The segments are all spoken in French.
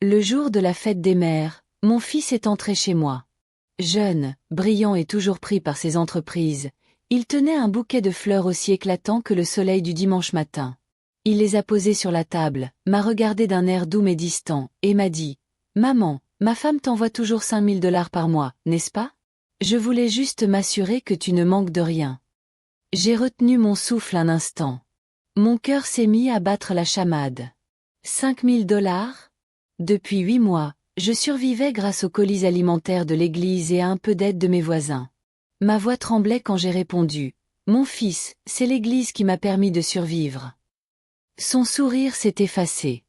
Le jour de la fête des mères, mon fils est entré chez moi. Jeune, brillant et toujours pris par ses entreprises, il tenait un bouquet de fleurs aussi éclatant que le soleil du dimanche matin. Il les a posées sur la table, m'a regardé d'un air doux mais distant, et m'a dit « Maman, ma femme t'envoie toujours 5 000 $ par mois, n'est-ce pas? Je voulais juste m'assurer que tu ne manques de rien. » J'ai retenu mon souffle un instant. Mon cœur s'est mis à battre la chamade. 5 000 $? Depuis 8 mois, je survivais grâce aux colis alimentaires de l'église et à un peu d'aide de mes voisins. Ma voix tremblait quand j'ai répondu « Mon fils, c'est l'église qui m'a permis de survivre. » Son sourire s'est effacé.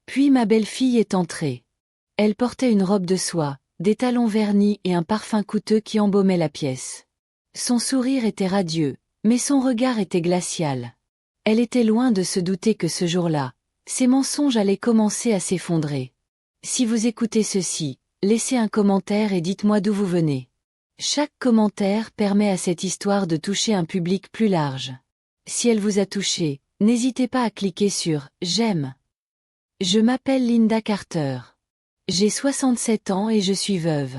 Puis ma belle-fille est entrée. Elle portait une robe de soie, des talons vernis et un parfum coûteux qui embaumait la pièce. Son sourire était radieux, mais son regard était glacial. Elle était loin de se douter que ce jour-là, ses mensonges allaient commencer à s'effondrer. Si vous écoutez ceci, laissez un commentaire et dites-moi d'où vous venez. Chaque commentaire permet à cette histoire de toucher un public plus large. Si elle vous a touché, n'hésitez pas à cliquer sur « J'aime ». Je m'appelle Linda Carter. J'ai 67 ans et je suis veuve.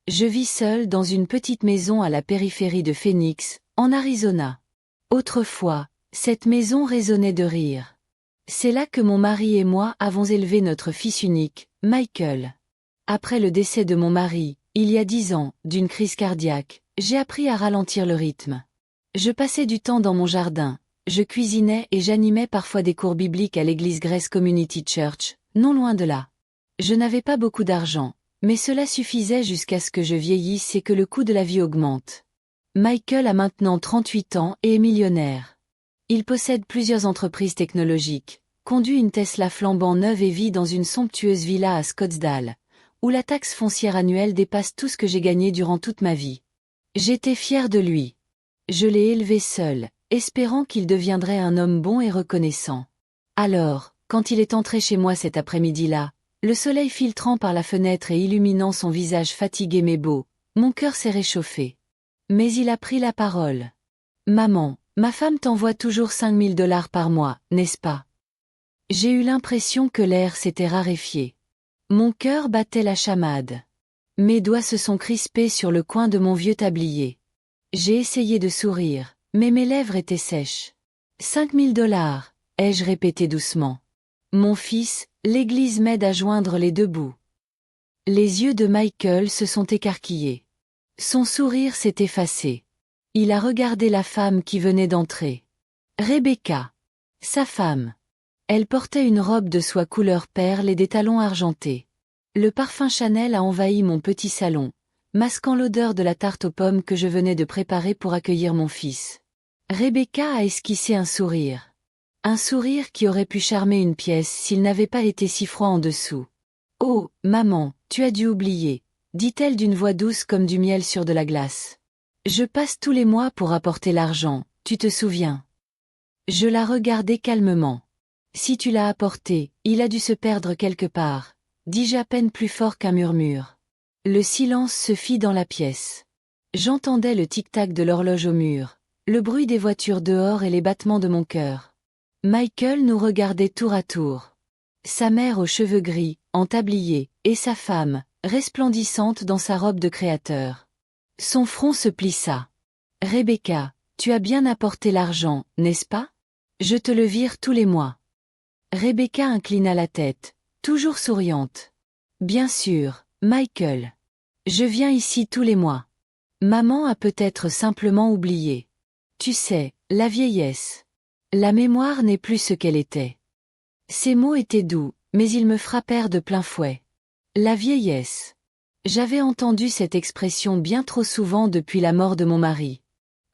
Je vis seule dans une petite maison à la périphérie de Phoenix, en Arizona. Autrefois, cette maison résonnait de rire. C'est là que mon mari et moi avons élevé notre fils unique, Michael. Après le décès de mon mari, il y a 10 ans, d'une crise cardiaque, j'ai appris à ralentir le rythme. Je passais du temps dans mon jardin, je cuisinais et j'animais parfois des cours bibliques à l'église Grace Community Church, non loin de là. Je n'avais pas beaucoup d'argent, mais cela suffisait jusqu'à ce que je vieillisse et que le coût de la vie augmente. Michael a maintenant 38 ans et est millionnaire. Il possède plusieurs entreprises technologiques, conduit une Tesla flambant neuve et vit dans une somptueuse villa à Scottsdale, où la taxe foncière annuelle dépasse tout ce que j'ai gagné durant toute ma vie. J'étais fière de lui. Je l'ai élevé seul, espérant qu'il deviendrait un homme bon et reconnaissant. Alors, quand il est entré chez moi cet après-midi-là, le soleil filtrant par la fenêtre et illuminant son visage fatigué mais beau, mon cœur s'est réchauffé. Mais il a pris la parole. « Maman, ma femme t'envoie toujours 5 000 $ par mois, n'est-ce pas? » J'ai eu l'impression que l'air s'était raréfié. Mon cœur battait la chamade. Mes doigts se sont crispés sur le coin de mon vieux tablier. J'ai essayé de sourire, mais mes lèvres étaient sèches. 5 000 $, ai-je répété doucement. Mon fils, l'église m'aide à joindre les deux bouts. Les yeux de Michael se sont écarquillés. Son sourire s'est effacé. Il a regardé la femme qui venait d'entrer. Rebecca. Sa femme. Elle portait une robe de soie couleur perle et des talons argentés. Le parfum Chanel a envahi mon petit salon, masquant l'odeur de la tarte aux pommes que je venais de préparer pour accueillir mon fils. Rebecca a esquissé un sourire. Un sourire qui aurait pu charmer une pièce s'il n'avait pas été si froid en dessous. « Oh, maman, tu as dû oublier », dit-elle d'une voix douce comme du miel sur de la glace. « Je passe tous les mois pour apporter l'argent, tu te souviens ?» Je la regardai calmement. « Si tu l'as apporté, il a dû se perdre quelque part », dis-je à peine plus fort qu'un murmure. Le silence se fit dans la pièce. J'entendais le tic-tac de l'horloge au mur, le bruit des voitures dehors et les battements de mon cœur. Michael nous regardait tour à tour. Sa mère aux cheveux gris, en tablier, et sa femme, resplendissante dans sa robe de créateur. Son front se plissa. « Rebecca, tu as bien apporté l'argent, n'est-ce pas? Je te le vire tous les mois. » Rebecca inclina la tête, toujours souriante. « Bien sûr, Michael. Je viens ici tous les mois. Maman a peut-être simplement oublié. Tu sais, la vieillesse. La mémoire n'est plus ce qu'elle était. » Ces mots étaient doux, mais ils me frappèrent de plein fouet. La vieillesse. J'avais entendu cette expression bien trop souvent depuis la mort de mon mari.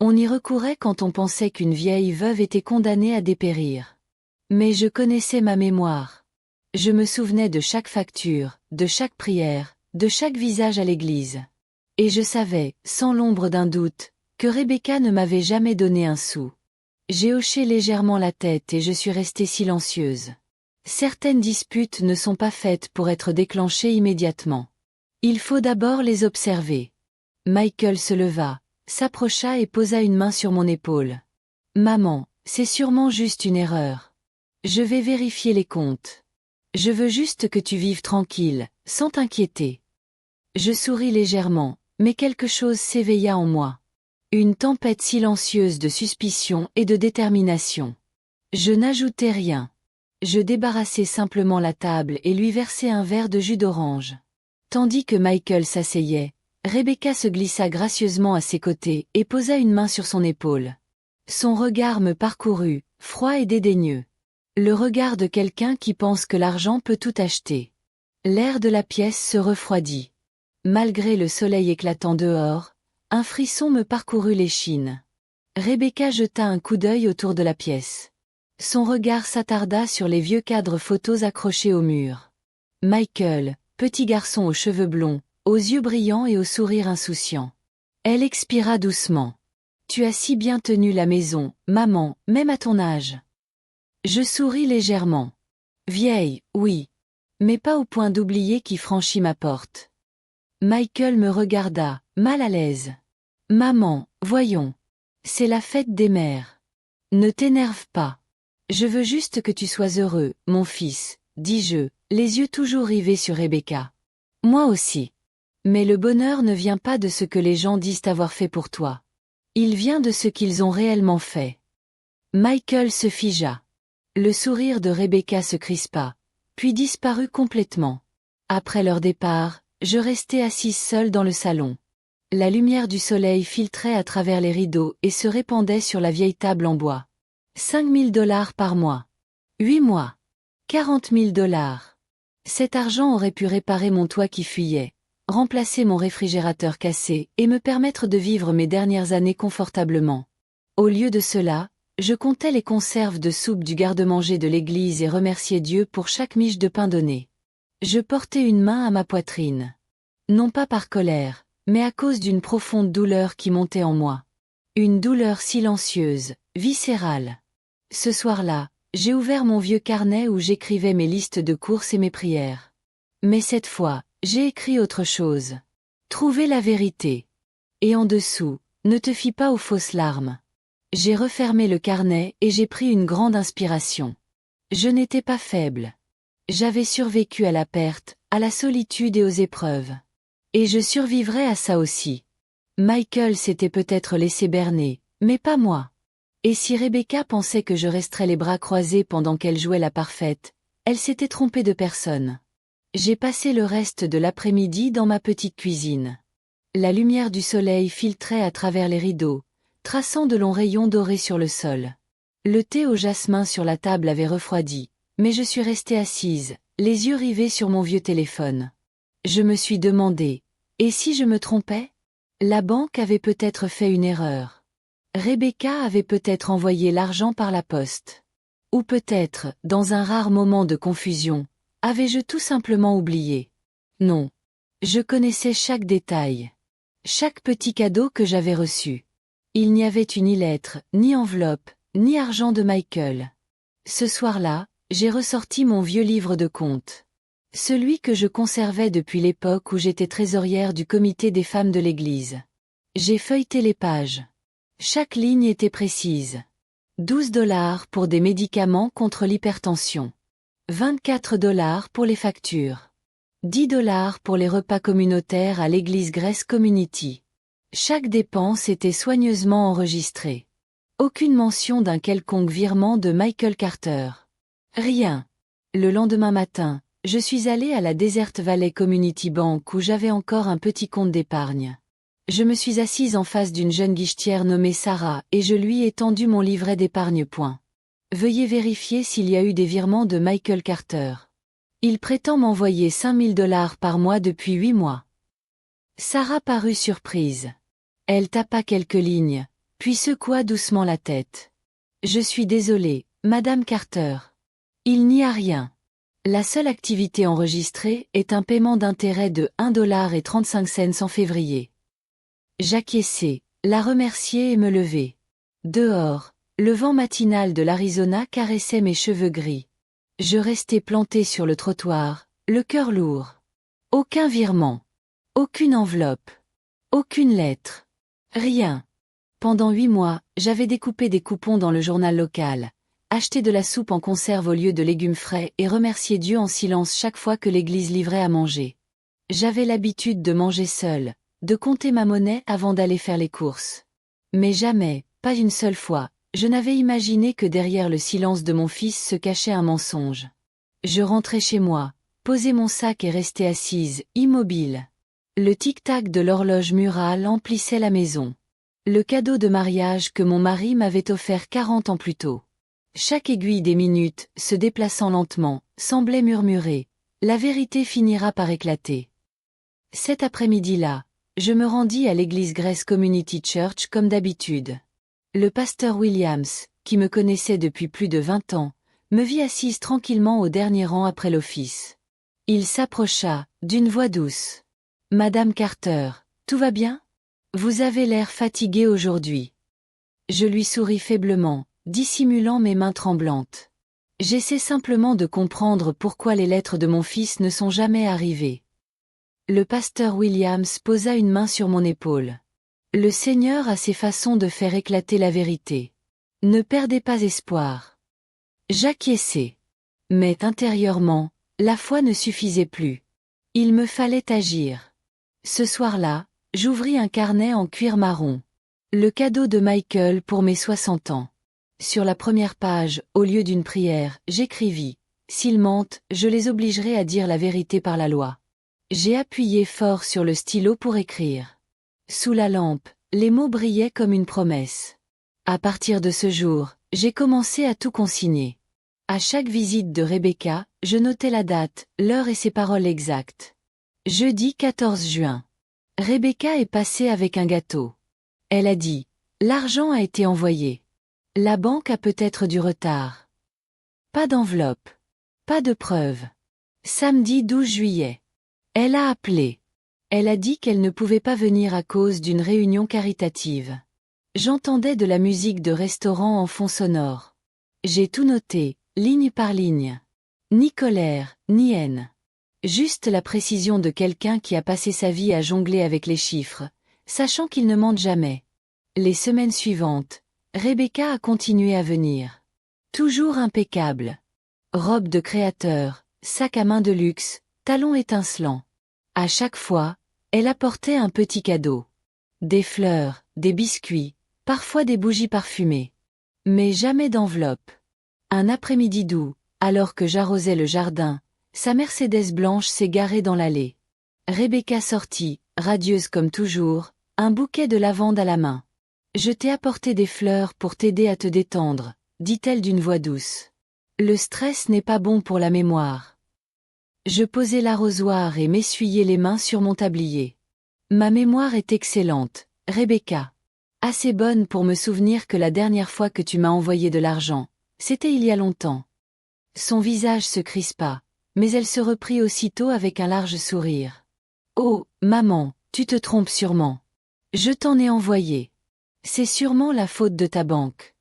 On y recourait quand on pensait qu'une vieille veuve était condamnée à dépérir. Mais je connaissais ma mémoire. Je me souvenais de chaque facture, de chaque prière, de chaque visage à l'église. Et je savais, sans l'ombre d'un doute, que Rebecca ne m'avait jamais donné un sou. J'ai hoché légèrement la tête et je suis restée silencieuse. Certaines disputes ne sont pas faites pour être déclenchées immédiatement. Il faut d'abord les observer. Michael se leva, s'approcha et posa une main sur mon épaule. « Maman, c'est sûrement juste une erreur. Je vais vérifier les comptes. » Je veux juste que tu vives tranquille, sans t'inquiéter. Je souris légèrement, mais quelque chose s'éveilla en moi. Une tempête silencieuse de suspicion et de détermination. Je n'ajoutai rien. Je débarrassai simplement la table et lui versai un verre de jus d'orange. Tandis que Michael s'asseyait, Rebecca se glissa gracieusement à ses côtés et posa une main sur son épaule. Son regard me parcourut, froid et dédaigneux. Le regard de quelqu'un qui pense que l'argent peut tout acheter. L'air de la pièce se refroidit. Malgré le soleil éclatant dehors, un frisson me parcourut l'échine. Rebecca jeta un coup d'œil autour de la pièce. Son regard s'attarda sur les vieux cadres photos accrochés au mur. Michael, petit garçon aux cheveux blonds, aux yeux brillants et au sourire insouciant. Elle expira doucement. « Tu as si bien tenu la maison, maman, même à ton âge. » Je souris légèrement. Vieille, oui. Mais pas au point d'oublier qui franchit ma porte. Michael me regarda, mal à l'aise. Maman, voyons. C'est la fête des mères. Ne t'énerve pas. Je veux juste que tu sois heureux, mon fils, dis-je, les yeux toujours rivés sur Rebecca. Moi aussi. Mais le bonheur ne vient pas de ce que les gens disent avoir fait pour toi. Il vient de ce qu'ils ont réellement fait. Michael se figea. Le sourire de Rebecca se crispa, puis disparut complètement. Après leur départ, je restai assise seule dans le salon. La lumière du soleil filtrait à travers les rideaux et se répandait sur la vieille table en bois. 5 000 $ par mois. 8 mois. 40 000 $. Cet argent aurait pu réparer mon toit qui fuyait, remplacer mon réfrigérateur cassé et me permettre de vivre mes dernières années confortablement. Au lieu de cela, je comptais les conserves de soupe du garde-manger de l'église et remerciais Dieu pour chaque miche de pain donnée. Je portais une main à ma poitrine. Non pas par colère, mais à cause d'une profonde douleur qui montait en moi. Une douleur silencieuse, viscérale. Ce soir-là, j'ai ouvert mon vieux carnet où j'écrivais mes listes de courses et mes prières. Mais cette fois, j'ai écrit autre chose. Trouver la vérité. Et en dessous, ne te fie pas aux fausses larmes. J'ai refermé le carnet et j'ai pris une grande inspiration. Je n'étais pas faible. J'avais survécu à la perte, à la solitude et aux épreuves. Et je survivrais à ça aussi. Michael s'était peut-être laissé berner, mais pas moi. Et si Rebecca pensait que je resterais les bras croisés pendant qu'elle jouait la parfaite, elle s'était trompée de personne. J'ai passé le reste de l'après-midi dans ma petite cuisine. La lumière du soleil filtrait à travers les rideaux, traçant de longs rayons dorés sur le sol. Le thé au jasmin sur la table avait refroidi, mais je suis restée assise, les yeux rivés sur mon vieux téléphone. Je me suis demandé, et si je me trompais? La banque avait peut-être fait une erreur. Rebecca avait peut-être envoyé l'argent par la poste. Ou peut-être, dans un rare moment de confusion, avais-je tout simplement oublié? Non. Je connaissais chaque détail. Chaque petit cadeau que j'avais reçu. Il n'y avait eu ni lettre, ni enveloppe, ni argent de Michael. Ce soir-là, j'ai ressorti mon vieux livre de comptes. Celui que je conservais depuis l'époque où j'étais trésorière du comité des femmes de l'église. J'ai feuilleté les pages. Chaque ligne était précise. 12 $ pour des médicaments contre l'hypertension. 24 $ pour les factures. 10 $ pour les repas communautaires à l'église Grace Community. Chaque dépense était soigneusement enregistrée. Aucune mention d'un quelconque virement de Michael Carter. Rien. Le lendemain matin, je suis allée à la Desert Valley Community Bank où j'avais encore un petit compte d'épargne. Je me suis assise en face d'une jeune guichetière nommée Sarah et je lui ai tendu mon livret d'épargne. Veuillez vérifier s'il y a eu des virements de Michael Carter. Il prétend m'envoyer 5 000 $ par mois depuis 8 mois. Sarah parut surprise. Elle tapa quelques lignes, puis secoua doucement la tête. Je suis désolée, Madame Carter. Il n'y a rien. La seule activité enregistrée est un paiement d'intérêt de 1,35 $ en février. J'acquiesçai, la remerciai et me levai. Dehors, le vent matinal de l'Arizona caressait mes cheveux gris. Je restai plantée sur le trottoir, le cœur lourd. Aucun virement. Aucune enveloppe. Aucune lettre. Rien. Pendant 8 mois, j'avais découpé des coupons dans le journal local, acheter de la soupe en conserve au lieu de légumes frais et remercier Dieu en silence chaque fois que l'église livrait à manger. J'avais l'habitude de manger seule, de compter ma monnaie avant d'aller faire les courses. Mais jamais, pas une seule fois, je n'avais imaginé que derrière le silence de mon fils se cachait un mensonge. Je rentrais chez moi, posais mon sac et restais assise, immobile. Le tic-tac de l'horloge murale emplissait la maison. Le cadeau de mariage que mon mari m'avait offert 40 ans plus tôt. Chaque aiguille des minutes, se déplaçant lentement, semblait murmurer « La vérité finira par éclater ». Cet après-midi-là, je me rendis à l'église Grace Community Church comme d'habitude. Le pasteur Williams, qui me connaissait depuis plus de 20 ans, me vit assise tranquillement au dernier rang après l'office. Il s'approcha, d'une voix douce. « Madame Carter, tout va bien? Vous avez l'air fatiguée aujourd'hui. » Je lui souris faiblement, dissimulant mes mains tremblantes. J'essaie simplement de comprendre pourquoi les lettres de mon fils ne sont jamais arrivées. Le pasteur Williams posa une main sur mon épaule. Le Seigneur a ses façons de faire éclater la vérité. Ne perdez pas espoir. J'acquiesçai. Mais intérieurement, la foi ne suffisait plus. Il me fallait agir. Ce soir-là, j'ouvris un carnet en cuir marron. Le cadeau de Michael pour mes 60 ans. Sur la première page, au lieu d'une prière, j'écrivis « S'ils mentent, je les obligerai à dire la vérité par la loi ». J'ai appuyé fort sur le stylo pour écrire. Sous la lampe, les mots brillaient comme une promesse. À partir de ce jour, j'ai commencé à tout consigner. À chaque visite de Rebecca, je notais la date, l'heure et ses paroles exactes. Jeudi 14 juin. Rebecca est passée avec un gâteau. Elle a dit « L'argent a été envoyé. La banque a peut-être du retard. » Pas d'enveloppe. Pas de preuve. Samedi 12 juillet. Elle a appelé. Elle a dit qu'elle ne pouvait pas venir à cause d'une réunion caritative. J'entendais de la musique de restaurant en fond sonore. J'ai tout noté, ligne par ligne. Ni colère, ni haine. Juste la précision de quelqu'un qui a passé sa vie à jongler avec les chiffres, sachant qu'ils ne mentent jamais. Les semaines suivantes, Rebecca a continué à venir. Toujours impeccable. Robe de créateur, sac à main de luxe, talons étincelants. À chaque fois, elle apportait un petit cadeau. Des fleurs, des biscuits, parfois des bougies parfumées. Mais jamais d'enveloppe. Un après-midi doux, alors que j'arrosais le jardin, sa Mercedes blanche s'est garée dans l'allée. Rebecca sortit, radieuse comme toujours, un bouquet de lavande à la main. « Je t'ai apporté des fleurs pour t'aider à te détendre », dit-elle d'une voix douce. Le stress n'est pas bon pour la mémoire. Je posai l'arrosoir et m'essuyai les mains sur mon tablier. Ma mémoire est excellente, Rebecca. Assez bonne pour me souvenir que la dernière fois que tu m'as envoyé de l'argent, c'était il y a longtemps. Son visage se crispa, mais elle se reprit aussitôt avec un large sourire. Oh, maman, tu te trompes sûrement. Je t'en ai envoyé. C'est sûrement la faute de ta banque.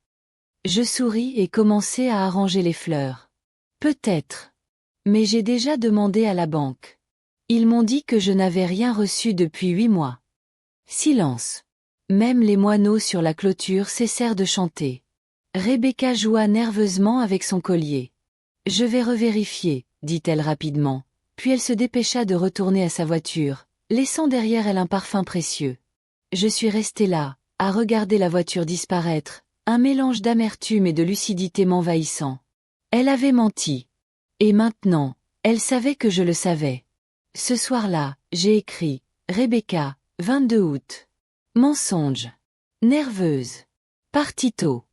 Je souris et commençai à arranger les fleurs. Peut-être. Mais j'ai déjà demandé à la banque. Ils m'ont dit que je n'avais rien reçu depuis 8 mois. Silence. Même les moineaux sur la clôture cessèrent de chanter. Rebecca joua nerveusement avec son collier. « Je vais revérifier », dit-elle rapidement, puis elle se dépêcha de retourner à sa voiture, laissant derrière elle un parfum précieux. Je suis resté là, à regarder la voiture disparaître, un mélange d'amertume et de lucidité m'envahissant. Elle avait menti. Et maintenant, elle savait que je le savais. Ce soir-là, j'ai écrit « Rebecca, 22 août. » Mensonge. Nerveuse. Parti tôt.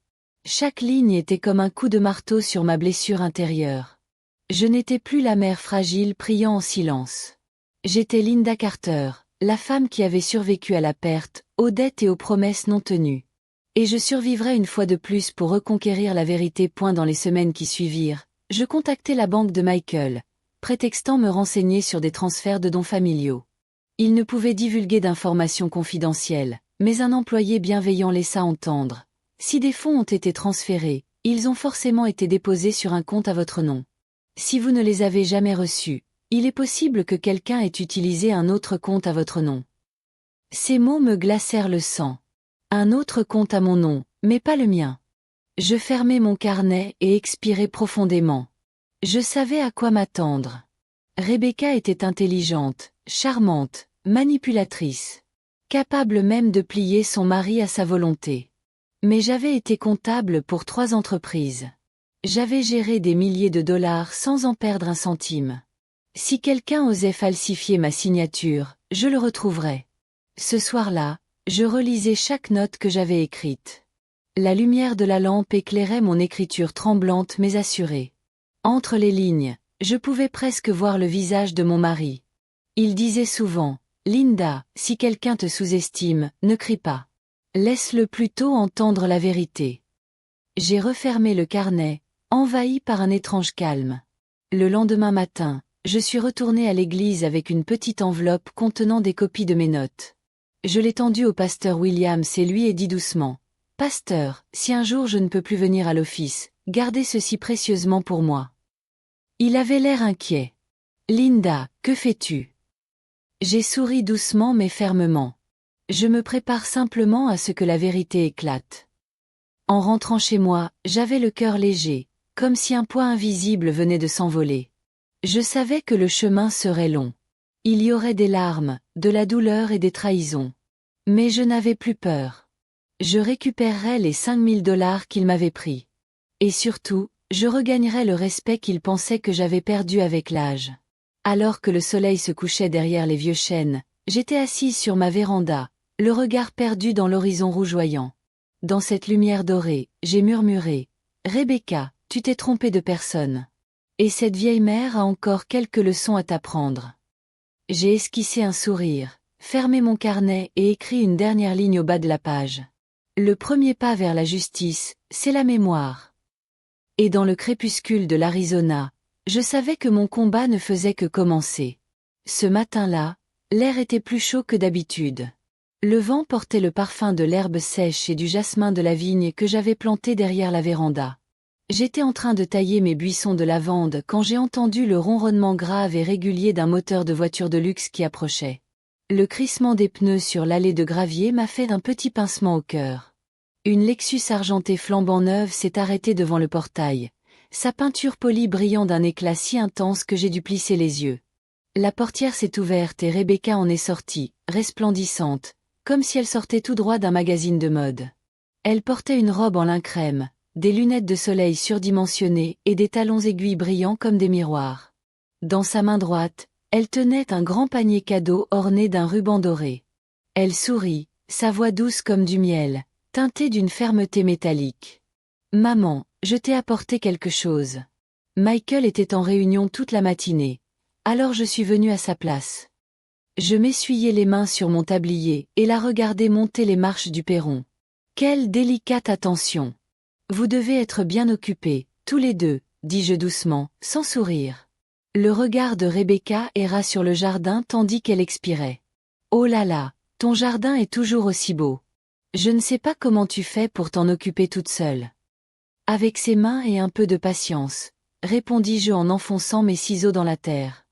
Chaque ligne était comme un coup de marteau sur ma blessure intérieure. Je n'étais plus la mère fragile priant en silence. J'étais Linda Carter, la femme qui avait survécu à la perte, aux dettes et aux promesses non tenues. Et je survivrais une fois de plus pour reconquérir la vérité. Dans les semaines qui suivirent, je contactai la banque de Michael, prétextant me renseigner sur des transferts de dons familiaux. Il ne pouvait divulguer d'informations confidentielles, mais un employé bienveillant laissa entendre. Si des fonds ont été transférés, ils ont forcément été déposés sur un compte à votre nom. Si vous ne les avez jamais reçus, il est possible que quelqu'un ait utilisé un autre compte à votre nom. Ces mots me glacèrent le sang. Un autre compte à mon nom, mais pas le mien. Je fermai mon carnet et expirai profondément. Je savais à quoi m'attendre. Rebecca était intelligente, charmante, manipulatrice, capable même de plier son mari à sa volonté. Mais j'avais été comptable pour 3 entreprises. J'avais géré des milliers de dollars sans en perdre un centime. Si quelqu'un osait falsifier ma signature, je le retrouverais. Ce soir-là, je relisais chaque note que j'avais écrite. La lumière de la lampe éclairait mon écriture tremblante mais assurée. Entre les lignes, je pouvais presque voir le visage de mon mari. Il disait souvent, « Linda, si quelqu'un te sous-estime, ne crie pas. Laisse-le plutôt entendre la vérité. » J'ai refermé le carnet, envahi par un étrange calme. Le lendemain matin, je suis retourné à l'église avec une petite enveloppe contenant des copies de mes notes. Je l'ai tendue au pasteur Williams et lui ai dit doucement, « Pasteur, si un jour je ne peux plus venir à l'office, gardez ceci précieusement pour moi. » Il avait l'air inquiet. « Linda, que fais-tu » J'ai souri doucement mais fermement. Je me prépare simplement à ce que la vérité éclate. En rentrant chez moi, j'avais le cœur léger, comme si un poids invisible venait de s'envoler. Je savais que le chemin serait long. Il y aurait des larmes, de la douleur et des trahisons. Mais je n'avais plus peur. Je récupérerais les 5000 dollars qu'il m'avait pris. Et surtout, je regagnerais le respect qu'il pensait que j'avais perdu avec l'âge. Alors que le soleil se couchait derrière les vieux chênes, j'étais assise sur ma véranda, le regard perdu dans l'horizon rougeoyant. Dans cette lumière dorée, j'ai murmuré, « Rebecca, tu t'es trompée de personne. Et cette vieille mère a encore quelques leçons à t'apprendre. » J'ai esquissé un sourire, fermé mon carnet et écrit une dernière ligne au bas de la page. Le premier pas vers la justice, c'est la mémoire. Et dans le crépuscule de l'Arizona, je savais que mon combat ne faisait que commencer. Ce matin-là, l'air était plus chaud que d'habitude. Le vent portait le parfum de l'herbe sèche et du jasmin de la vigne que j'avais planté derrière la véranda. J'étais en train de tailler mes buissons de lavande quand j'ai entendu le ronronnement grave et régulier d'un moteur de voiture de luxe qui approchait. Le crissement des pneus sur l'allée de gravier m'a fait un petit pincement au cœur. Une Lexus argentée flambant neuve s'est arrêtée devant le portail, sa peinture polie brillant d'un éclat si intense que j'ai dû plisser les yeux. La portière s'est ouverte et Rebecca en est sortie, resplendissante, comme si elle sortait tout droit d'un magazine de mode. Elle portait une robe en lin crème, des lunettes de soleil surdimensionnées et des talons aiguilles brillants comme des miroirs. Dans sa main droite, elle tenait un grand panier cadeau orné d'un ruban doré. Elle sourit, sa voix douce comme du miel, teintée d'une fermeté métallique. « Maman, je t'ai apporté quelque chose. » Michael était en réunion toute la matinée, alors je suis venue à sa place. Je m'essuyai les mains sur mon tablier et la regardai monter les marches du perron. Quelle délicate attention! Vous devez être bien occupés, tous les deux, dis-je doucement, sans sourire. Le regard de Rebecca erra sur le jardin tandis qu'elle expirait. Oh là là, ton jardin est toujours aussi beau. Je ne sais pas comment tu fais pour t'en occuper toute seule. Avec ses mains et un peu de patience, répondis-je en enfonçant mes ciseaux dans la terre.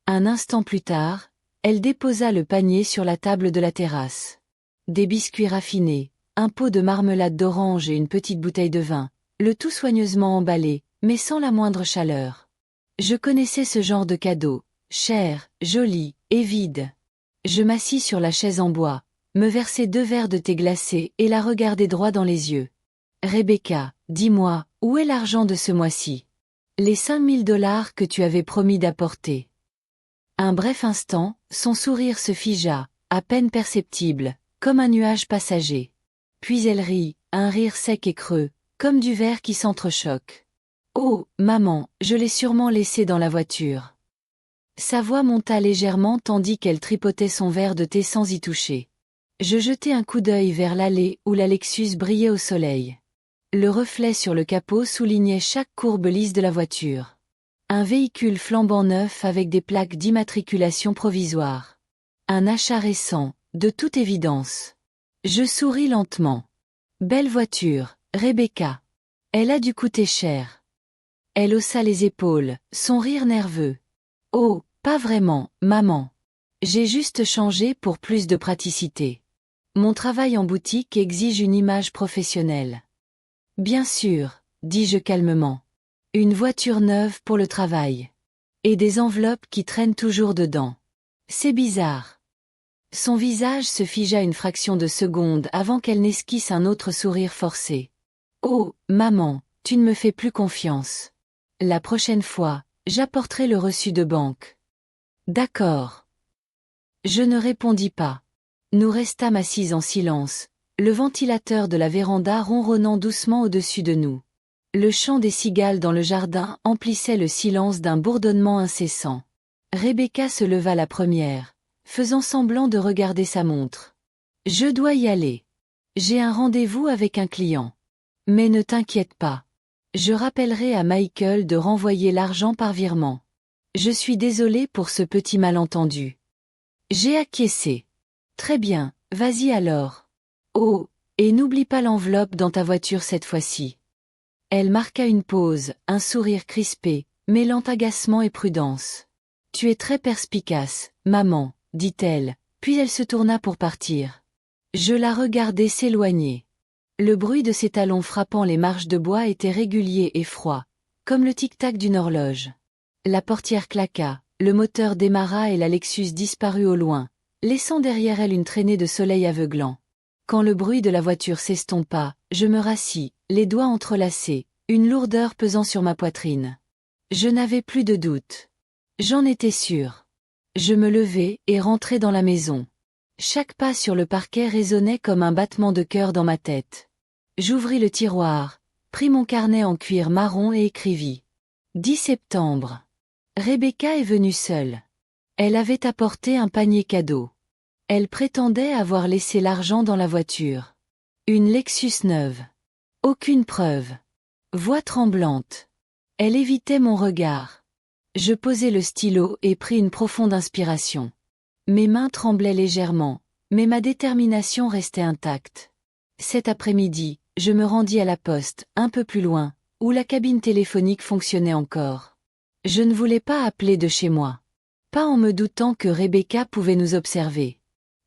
Un instant plus tard, elle déposa le panier sur la table de la terrasse. Des biscuits raffinés, un pot de marmelade d'orange et une petite bouteille de vin, le tout soigneusement emballé, mais sans la moindre chaleur. Je connaissais ce genre de cadeau, cher, joli, et vide. Je m'assis sur la chaise en bois, me versai 2 verres de thé glacé et la regardai droit dans les yeux. « Rebecca, dis-moi, où est l'argent de ce mois-ci? Les 5000 dollars que tu avais promis d'apporter. » Un bref instant, son sourire se figea, à peine perceptible, comme un nuage passager. Puis elle rit, un rire sec et creux, comme du verre qui s'entrechoque. « Oh, maman, je l'ai sûrement laissé dans la voiture. » Sa voix monta légèrement tandis qu'elle tripotait son verre de thé sans y toucher. Je jetai un coup d'œil vers l'allée où la Lexus brillait au soleil. Le reflet sur le capot soulignait chaque courbe lisse de la voiture. Un véhicule flambant neuf avec des plaques d'immatriculation provisoire. Un achat récent, de toute évidence. Je souris lentement. Belle voiture, Rebecca. Elle a dû coûter cher. Elle haussa les épaules, son rire nerveux. Oh, pas vraiment, maman. J'ai juste changé pour plus de praticité. Mon travail en boutique exige une image professionnelle. Bien sûr, dis-je calmement. Une voiture neuve pour le travail. Et des enveloppes qui traînent toujours dedans. C'est bizarre. Son visage se figea une fraction de seconde avant qu'elle n'esquisse un autre sourire forcé. Oh, maman, tu ne me fais plus confiance. La prochaine fois, j'apporterai le reçu de banque. D'accord. Je ne répondis pas. Nous restâmes assises en silence, le ventilateur de la véranda ronronnant doucement au-dessus de nous. Le chant des cigales dans le jardin emplissait le silence d'un bourdonnement incessant. Rebecca se leva la première, faisant semblant de regarder sa montre. Je dois y aller. J'ai un rendez-vous avec un client. Mais ne t'inquiète pas. Je rappellerai à Michael de renvoyer l'argent par virement. Je suis désolée pour ce petit malentendu. J'ai acquiescé. Très bien, vas-y alors. Oh, et n'oublie pas l'enveloppe dans ta voiture cette fois-ci. Elle marqua une pause, un sourire crispé, mêlant agacement et prudence. Tu es très perspicace, maman, dit-elle, puis elle se tourna pour partir. Je la regardai s'éloigner. Le bruit de ses talons frappant les marches de bois était régulier et froid, comme le tic-tac d'une horloge. La portière claqua, le moteur démarra et la Lexus disparut au loin, laissant derrière elle une traînée de soleil aveuglant. Quand le bruit de la voiture s'estompa, je me rassis, les doigts entrelacés, une lourdeur pesant sur ma poitrine. Je n'avais plus de doute. J'en étais sûre. Je me levai et rentrai dans la maison. Chaque pas sur le parquet résonnait comme un battement de cœur dans ma tête. J'ouvris le tiroir, pris mon carnet en cuir marron et écrivis. 10 septembre. Rebecca est venue seule. Elle avait apporté un panier cadeau. Elle prétendait avoir laissé l'argent dans la voiture. Une Lexus neuve. Aucune preuve. Voix tremblante. Elle évitait mon regard. Je posai le stylo et pris une profonde inspiration. Mes mains tremblaient légèrement, mais ma détermination restait intacte. Cet après-midi, je me rendis à la poste, un peu plus loin, où la cabine téléphonique fonctionnait encore. Je ne voulais pas appeler de chez moi. Pas en me doutant que Rebecca pouvait nous observer.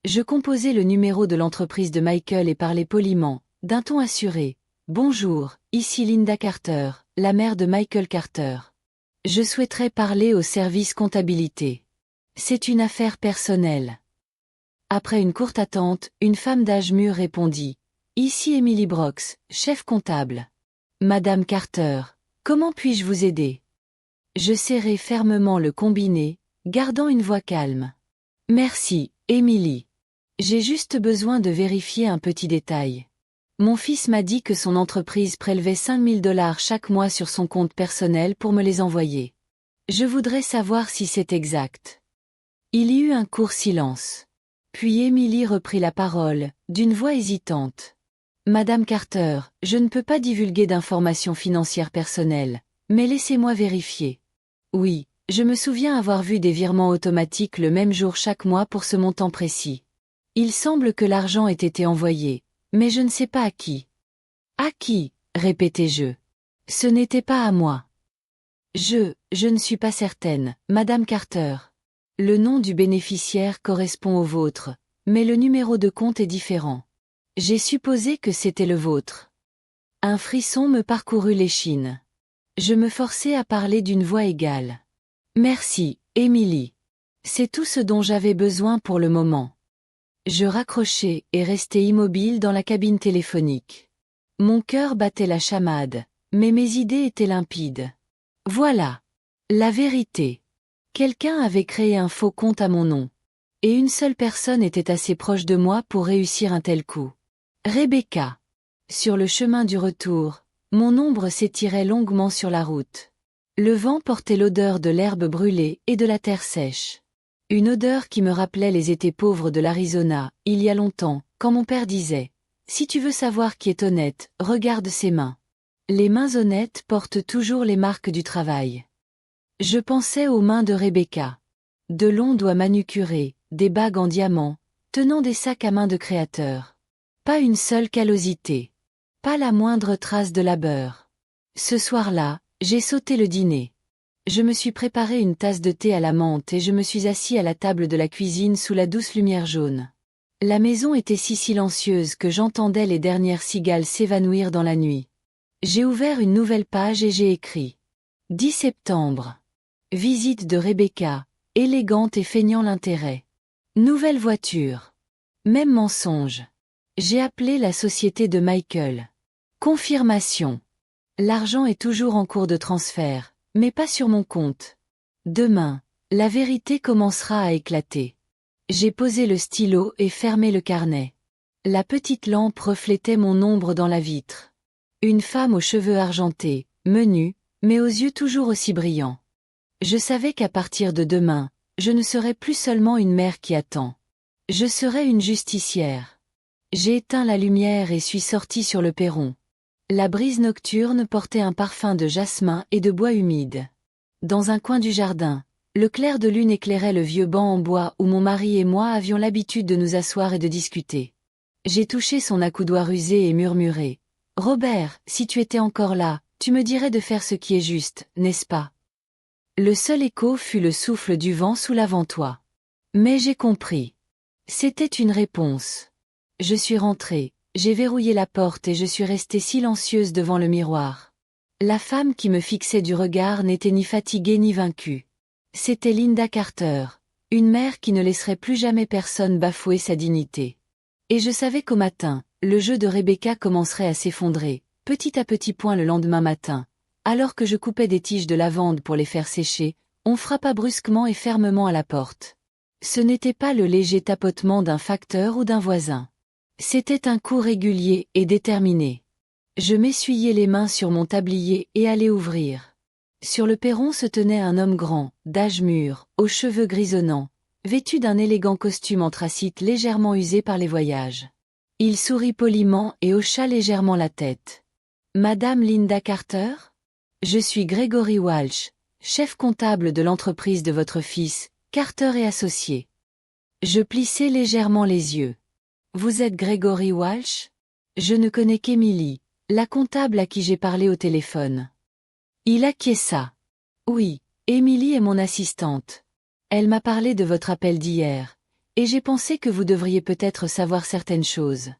Je composai le numéro de l'entreprise de Michael et parlais poliment, d'un ton assuré. « Bonjour, ici Linda Carter, la mère de Michael Carter. Je souhaiterais parler au service comptabilité. C'est une affaire personnelle. » Après une courte attente, une femme d'âge mûr répondit. « Ici Emily Brox, chef comptable. »« Madame Carter, comment puis-je vous aider ?» Je serrai fermement le combiné, gardant une voix calme. « Merci, Emily. J'ai juste besoin de vérifier un petit détail. Mon fils m'a dit que son entreprise prélevait 5 000 $ chaque mois sur son compte personnel pour me les envoyer. Je voudrais savoir si c'est exact. » Il y eut un court silence. Puis Emily reprit la parole, d'une voix hésitante. « Madame Carter, je ne peux pas divulguer d'informations financières personnelles, mais laissez-moi vérifier. Oui, je me souviens avoir vu des virements automatiques le même jour chaque mois pour ce montant précis. Il semble que l'argent ait été envoyé, mais je ne sais pas à qui. »« À qui ?» répétai-je. « Ce n'était pas à moi. »« Je ne suis pas certaine, Madame Carter. Le nom du bénéficiaire correspond au vôtre, mais le numéro de compte est différent. J'ai supposé que c'était le vôtre. » Un frisson me parcourut l'échine. Je me forçai à parler d'une voix égale. « Merci, Emily. C'est tout ce dont j'avais besoin pour le moment. » Je raccrochai et restai immobile dans la cabine téléphonique. Mon cœur battait la chamade, mais mes idées étaient limpides. Voilà. La vérité. Quelqu'un avait créé un faux compte à mon nom. Et une seule personne était assez proche de moi pour réussir un tel coup. Rebecca. Sur le chemin du retour, mon ombre s'étirait longuement sur la route. Le vent portait l'odeur de l'herbe brûlée et de la terre sèche. Une odeur qui me rappelait les étés pauvres de l'Arizona, il y a longtemps, quand mon père disait « Si tu veux savoir qui est honnête, regarde ses mains. Les mains honnêtes portent toujours les marques du travail. » Je pensais aux mains de Rebecca. De longs doigts manucurés, des bagues en diamant, tenant des sacs à main de créateur. Pas une seule callosité. Pas la moindre trace de labeur. Ce soir-là, j'ai sauté le dîner. Je me suis préparé une tasse de thé à la menthe et je me suis assis à la table de la cuisine sous la douce lumière jaune. La maison était si silencieuse que j'entendais les dernières cigales s'évanouir dans la nuit. J'ai ouvert une nouvelle page et j'ai écrit. 10 septembre. Visite de Rebecca, élégante et feignant l'intérêt. Nouvelle voiture. Même mensonge. J'ai appelé la société de Michael. Confirmation. L'argent est toujours en cours de transfert, mais pas sur mon compte. Demain, la vérité commencera à éclater. J'ai posé le stylo et fermé le carnet. La petite lampe reflétait mon ombre dans la vitre. Une femme aux cheveux argentés, menue, mais aux yeux toujours aussi brillants. Je savais qu'à partir de demain, je ne serais plus seulement une mère qui attend. Je serais une justicière. J'ai éteint la lumière et suis sortie sur le perron. La brise nocturne portait un parfum de jasmin et de bois humide. Dans un coin du jardin, le clair de lune éclairait le vieux banc en bois où mon mari et moi avions l'habitude de nous asseoir et de discuter. J'ai touché son accoudoir usé et murmuré. « Robert, si tu étais encore là, tu me dirais de faire ce qui est juste, n'est-ce pas ?» Le seul écho fut le souffle du vent sous l'avant-toit. Mais j'ai compris. C'était une réponse. Je suis rentrée, j'ai verrouillé la porte et je suis restée silencieuse devant le miroir. La femme qui me fixait du regard n'était ni fatiguée ni vaincue. C'était Linda Carter, une mère qui ne laisserait plus jamais personne bafouer sa dignité. Et je savais qu'au matin, le jeu de Rebecca commencerait à s'effondrer, petit à petit point le lendemain matin. Alors que je coupais des tiges de lavande pour les faire sécher, on frappa brusquement et fermement à la porte. Ce n'était pas le léger tapotement d'un facteur ou d'un voisin. C'était un coup régulier et déterminé. Je m'essuyai les mains sur mon tablier et allai ouvrir. Sur le perron se tenait un homme grand, d'âge mûr, aux cheveux grisonnants, vêtu d'un élégant costume anthracite légèrement usé par les voyages. Il sourit poliment et hocha légèrement la tête. « Madame Linda Carter ? Je suis Gregory Walsh, chef comptable de l'entreprise de votre fils, Carter et associé. » Je plissai légèrement les yeux. « Vous êtes Gregory Walsh ? Je ne connais qu'Emily, la comptable à qui j'ai parlé au téléphone. » Il acquiesça. « Oui, Emily est mon assistante. Elle m'a parlé de votre appel d'hier, et j'ai pensé que vous devriez peut-être savoir certaines choses. »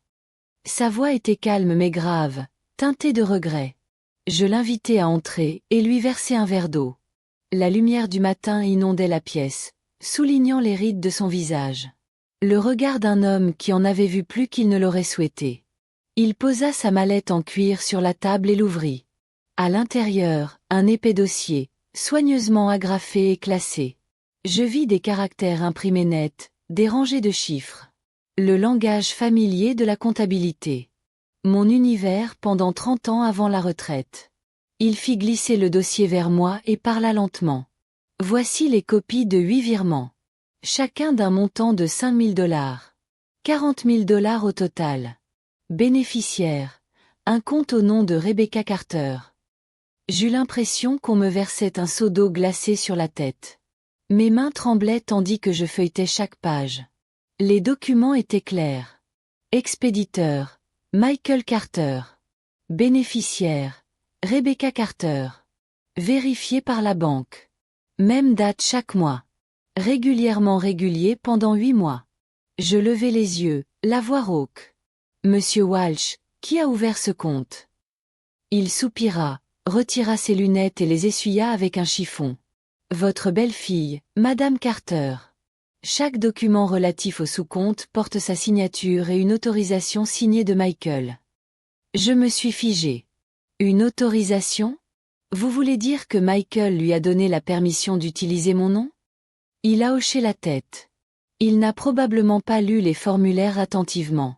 Sa voix était calme mais grave, teintée de regret. Je l'invitai à entrer et lui versai un verre d'eau. La lumière du matin inondait la pièce, soulignant les rides de son visage. Le regard d'un homme qui en avait vu plus qu'il ne l'aurait souhaité. Il posa sa mallette en cuir sur la table et l'ouvrit. À l'intérieur, un épais dossier, soigneusement agrafé et classé. Je vis des caractères imprimés nets, des rangées de chiffres. Le langage familier de la comptabilité. Mon univers pendant 30 ans avant la retraite. Il fit glisser le dossier vers moi et parla lentement. Voici les copies de 8 virements. Chacun d'un montant de $5 000. $40 000 au total. Bénéficiaire. Un compte au nom de Rebecca Carter. J'eus l'impression qu'on me versait un seau d'eau glacée sur la tête. Mes mains tremblaient tandis que je feuilletais chaque page. Les documents étaient clairs. Expéditeur. Michael Carter. Bénéficiaire. Rebecca Carter. Vérifié par la banque. Même date chaque mois. Régulièrement régulier pendant 8 mois. Je levai les yeux, la voix rauque. Monsieur Walsh, qui a ouvert ce compte? Il soupira, retira ses lunettes et les essuya avec un chiffon. Votre belle-fille, Madame Carter. Chaque document relatif au sous-compte porte sa signature et une autorisation signée de Michael. Je me suis figé. Une autorisation? Vous voulez dire que Michael lui a donné la permission d'utiliser mon nom? Il a hoché la tête. Il n'a probablement pas lu les formulaires attentivement.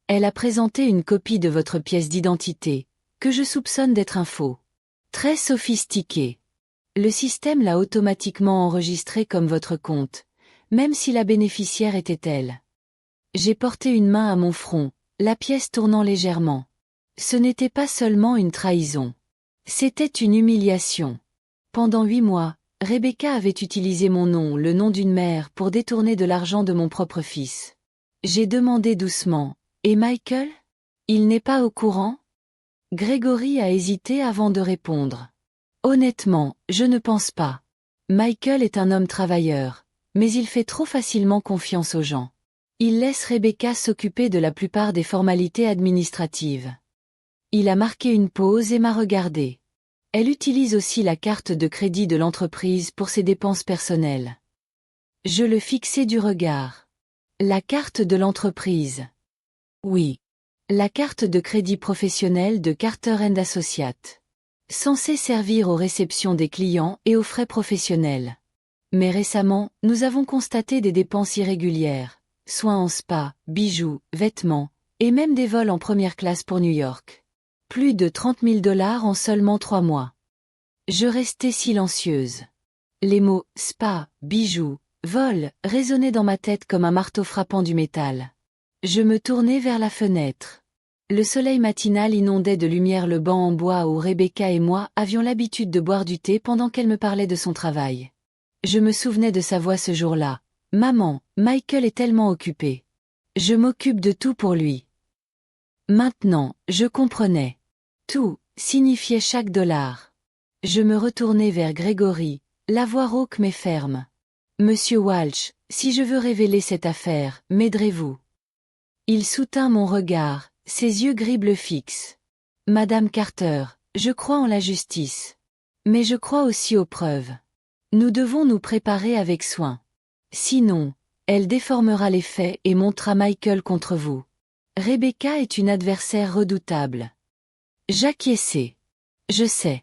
Elle a présenté une copie de votre pièce d'identité, que je soupçonne d'être un faux. Très sophistiqué. Le système l'a automatiquement enregistré comme votre compte, même si la bénéficiaire était elle. J'ai porté une main à mon front, la pièce tournant légèrement. Ce n'était pas seulement une trahison. C'était une humiliation. Pendant 8 mois, Rebecca avait utilisé mon nom, le nom d'une mère, pour détourner de l'argent de mon propre fils. J'ai demandé doucement, « Et Michael? Il n'est pas au courant ?» Gregory a hésité avant de répondre. « Honnêtement, je ne pense pas. Michael est un homme travailleur, mais il fait trop facilement confiance aux gens. Il laisse Rebecca s'occuper de la plupart des formalités administratives. » Il a marqué une pause et m'a regardé. Elle utilise aussi la carte de crédit de l'entreprise pour ses dépenses personnelles. Je le fixai du regard. La carte de l'entreprise. Oui. La carte de crédit professionnel de Carter & Associates. Censée servir aux réceptions des clients et aux frais professionnels. Mais récemment, nous avons constaté des dépenses irrégulières, soins en spa, bijoux, vêtements, et même des vols en première classe pour New York. Plus de 30 000 $ en seulement 3 mois. Je restai silencieuse. Les mots « spa »,« bijoux »,« vol » résonnaient dans ma tête comme un marteau frappant du métal. Je me tournai vers la fenêtre. Le soleil matinal inondait de lumière le banc en bois où Rebecca et moi avions l'habitude de boire du thé pendant qu'elle me parlait de son travail. Je me souvenais de sa voix ce jour-là. « Maman, Michael est tellement occupé. Je m'occupe de tout pour lui. » Maintenant, je comprenais. Tout signifiait chaque dollar. Je me retournai vers Gregory, la voix rauque mais ferme. « Monsieur Walsh, si je veux révéler cette affaire, m'aiderez-vous » Il soutint mon regard, ses yeux gris bleu fixes. « Madame Carter, je crois en la justice. Mais je crois aussi aux preuves. Nous devons nous préparer avec soin. Sinon, elle déformera les faits et montera Michael contre vous. Rebecca est une adversaire redoutable. » J'acquiesçai. Je sais.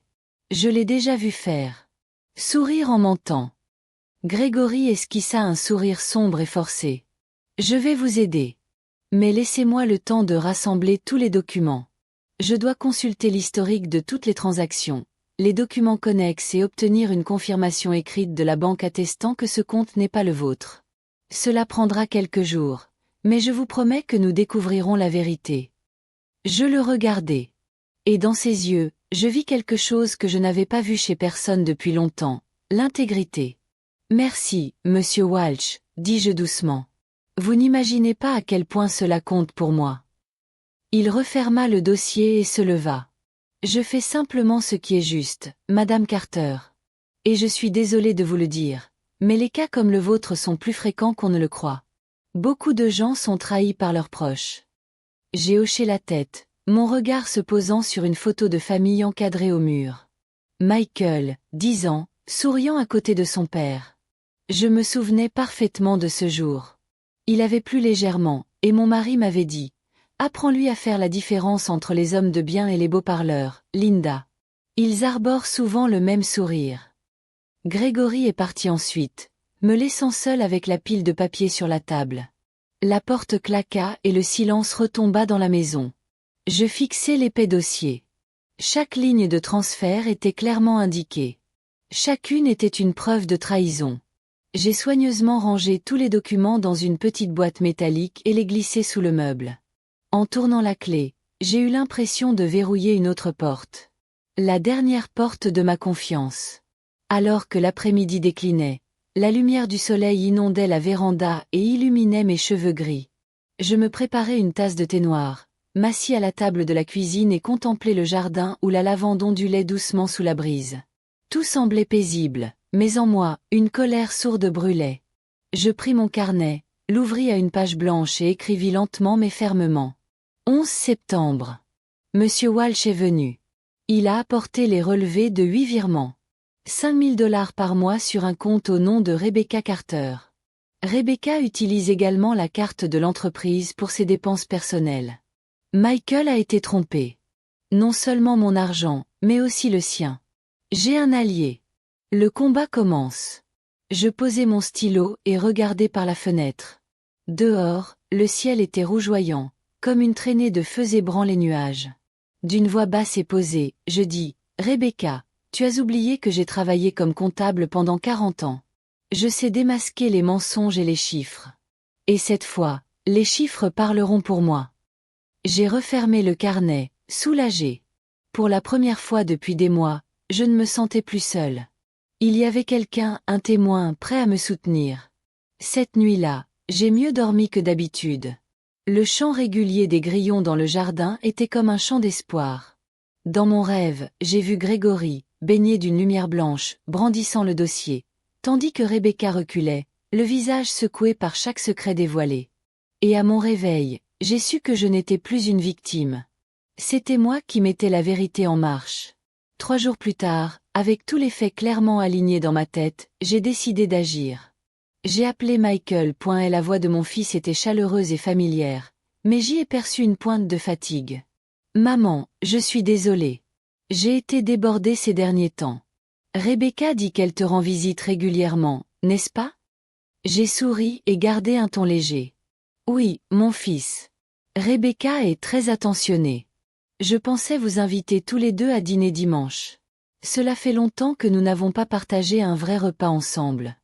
Je l'ai déjà vu faire. Sourire en mentant. Gregory esquissa un sourire sombre et forcé. « Je vais vous aider. Mais laissez-moi le temps de rassembler tous les documents. Je dois consulter l'historique de toutes les transactions, les documents connexes et obtenir une confirmation écrite de la banque attestant que ce compte n'est pas le vôtre. Cela prendra quelques jours, mais je vous promets que nous découvrirons la vérité. » Je le regardai. Et dans ses yeux, je vis quelque chose que je n'avais pas vu chez personne depuis longtemps, l'intégrité. « Merci, monsieur Walsh, dis-je doucement. Vous n'imaginez pas à quel point cela compte pour moi. » Il referma le dossier et se leva. « Je fais simplement ce qui est juste, Madame Carter. Et je suis désolé de vous le dire, mais les cas comme le vôtre sont plus fréquents qu'on ne le croit. Beaucoup de gens sont trahis par leurs proches. » J'ai hoché la tête, mon regard se posant sur une photo de famille encadrée au mur. Michael, 10 ans, souriant à côté de son père. Je me souvenais parfaitement de ce jour. Il avait plu légèrement, et mon mari m'avait dit « Apprends-lui à faire la différence entre les hommes de bien et les beaux parleurs, Linda. Ils arborent souvent le même sourire. » Gregory est parti ensuite, me laissant seule avec la pile de papier sur la table. La porte claqua et le silence retomba dans la maison. Je fixai l'épais dossier. Chaque ligne de transfert était clairement indiquée. Chacune était une preuve de trahison. J'ai soigneusement rangé tous les documents dans une petite boîte métallique et les glissés sous le meuble. En tournant la clé, j'ai eu l'impression de verrouiller une autre porte. La dernière porte de ma confiance. Alors que l'après-midi déclinait, la lumière du soleil inondait la véranda et illuminait mes cheveux gris. Je me préparais une tasse de thé noir, m'assis à la table de la cuisine et contemplais le jardin où la lavande ondulait doucement sous la brise. Tout semblait paisible, mais en moi, une colère sourde brûlait. Je pris mon carnet, l'ouvris à une page blanche et écrivis lentement mais fermement. 11 septembre. Monsieur Walsh est venu. Il a apporté les relevés de 8 virements. 5 000 $ par mois sur un compte au nom de Rebecca Carter. Rebecca utilise également la carte de l'entreprise pour ses dépenses personnelles. Michael a été trompé. Non seulement mon argent, mais aussi le sien. J'ai un allié. Le combat commence. Je posai mon stylo et regardai par la fenêtre. Dehors, le ciel était rougeoyant, comme une traînée de feux ébranlant les nuages. D'une voix basse et posée, je dis « Rebecca, tu as oublié que j'ai travaillé comme comptable pendant 40 ans. Je sais démasquer les mensonges et les chiffres. Et cette fois, les chiffres parleront pour moi. » J'ai refermé le carnet, soulagé. Pour la première fois depuis des mois, je ne me sentais plus seule. Il y avait quelqu'un, un témoin, prêt à me soutenir. Cette nuit-là, j'ai mieux dormi que d'habitude. Le chant régulier des grillons dans le jardin était comme un chant d'espoir. Dans mon rêve, j'ai vu Gregory, baigné d'une lumière blanche, brandissant le dossier, tandis que Rebecca reculait, le visage secoué par chaque secret dévoilé. Et à mon réveil, j'ai su que je n'étais plus une victime. C'était moi qui mettais la vérité en marche. 3 jours plus tard, avec tous les faits clairement alignés dans ma tête, j'ai décidé d'agir. J'ai appelé Michael. Et la voix de mon fils était chaleureuse et familière, mais j'y ai perçu une pointe de fatigue. Maman, je suis désolée. J'ai été débordée ces derniers temps. Rebecca dit qu'elle te rend visite régulièrement, n'est-ce pas? J'ai souri et gardé un ton léger. Oui, mon fils. Rebecca est très attentionnée. Je pensais vous inviter tous les deux à dîner dimanche. Cela fait longtemps que nous n'avons pas partagé un vrai repas ensemble.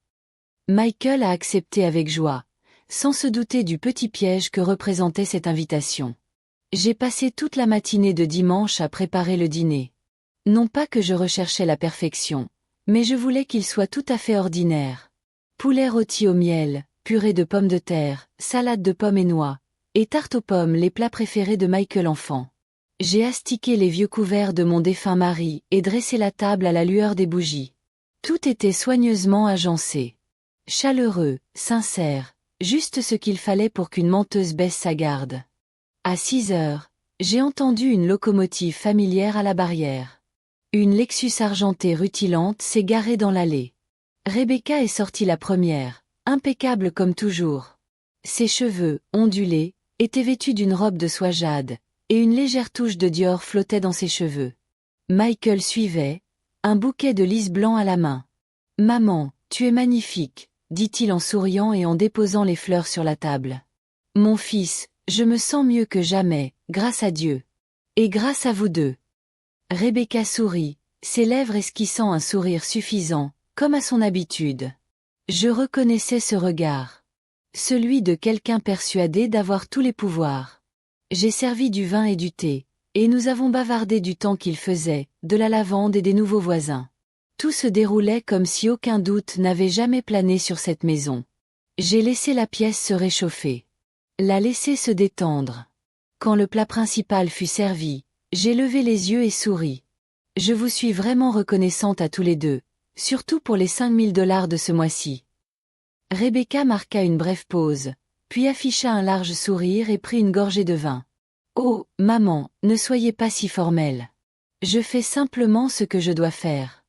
Michael a accepté avec joie, sans se douter du petit piège que représentait cette invitation. J'ai passé toute la matinée de dimanche à préparer le dîner. Non pas que je recherchais la perfection, mais je voulais qu'il soit tout à fait ordinaire. Poulet rôti au miel, purée de pommes de terre, salade de pommes et noix, et tarte aux pommes, les plats préférés de Michael enfant. J'ai astiqué les vieux couverts de mon défunt mari et dressé la table à la lueur des bougies. Tout était soigneusement agencé. Chaleureux, sincère, juste ce qu'il fallait pour qu'une menteuse baisse sa garde. À 6 heures, j'ai entendu une locomotive familière à la barrière. Une Lexus argentée rutilante s'est garée dans l'allée. Rebecca est sortie la première, impeccable comme toujours. Ses cheveux, ondulés, étaient vêtus d'une robe de soie jade, et une légère touche de Dior flottait dans ses cheveux. Michael suivait, un bouquet de lys blanc à la main. « Maman, tu es magnifique », dit-il en souriant et en déposant les fleurs sur la table. « Mon fils, je me sens mieux que jamais, grâce à Dieu. Et grâce à vous deux. » Rebecca sourit, ses lèvres esquissant un sourire suffisant, comme à son habitude. Je reconnaissais ce regard. Celui de quelqu'un persuadé d'avoir tous les pouvoirs. J'ai servi du vin et du thé, et nous avons bavardé du temps qu'il faisait, de la lavande et des nouveaux voisins. Tout se déroulait comme si aucun doute n'avait jamais plané sur cette maison. J'ai laissé la pièce se réchauffer. La laissé se détendre. Quand le plat principal fut servi, j'ai levé les yeux et souri. Je vous suis vraiment reconnaissante à tous les deux, surtout pour les $5000 de ce mois-ci. Rebecca marqua une brève pause, puis afficha un large sourire et prit une gorgée de vin. « Oh, maman, ne soyez pas si formelle. Je fais simplement ce que je dois faire. »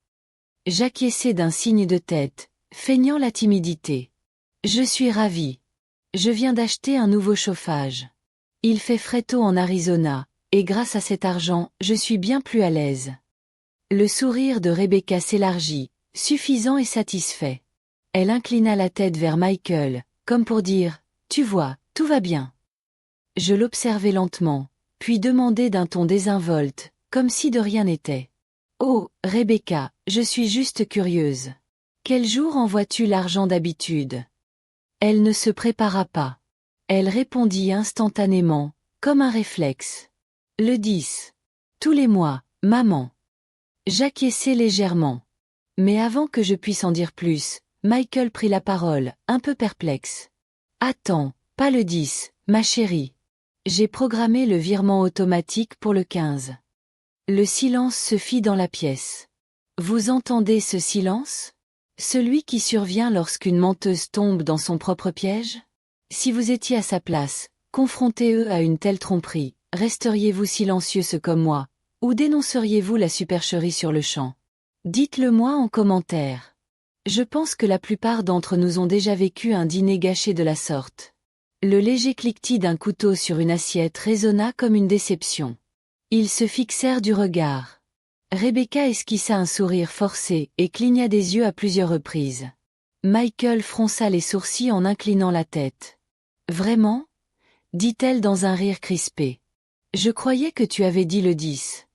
J'acquiesçai d'un signe de tête, feignant la timidité. « Je suis ravie. Je viens d'acheter un nouveau chauffage. Il fait frais tôt en Arizona, et grâce à cet argent, je suis bien plus à l'aise. » Le sourire de Rebecca s'élargit, suffisant et satisfait. Elle inclina la tête vers Michael, comme pour dire « Tu vois, tout va bien. » Je l'observai lentement, puis demandai d'un ton désinvolte, comme si de rien n'était. « Oh, Rebecca, je suis juste curieuse. Quel jour envoies-tu l'argent d'habitude ?» Elle ne se prépara pas. Elle répondit instantanément, comme un réflexe. « Le 10. Tous les mois, maman. » J'acquiesçai légèrement. Mais avant que je puisse en dire plus, Michael prit la parole, un peu perplexe. « Attends, pas le 10, ma chérie. J'ai programmé le virement automatique pour le 15. » Le silence se fit dans la pièce. Vous entendez ce silence? Celui qui survient lorsqu'une menteuse tombe dans son propre piège? Si vous étiez à sa place, confronté à une telle tromperie, resteriez-vous silencieux comme moi, ou dénonceriez-vous la supercherie sur le champ? Dites-le moi en commentaire. Je pense que la plupart d'entre nous ont déjà vécu un dîner gâché de la sorte. Le léger cliquetis d'un couteau sur une assiette résonna comme une déception. Ils se fixèrent du regard. Rebecca esquissa un sourire forcé et cligna des yeux à plusieurs reprises. Michael fronça les sourcils en inclinant la tête. « Vraiment? » dit-elle dans un rire crispé. « Je croyais que tu avais dit le 10. »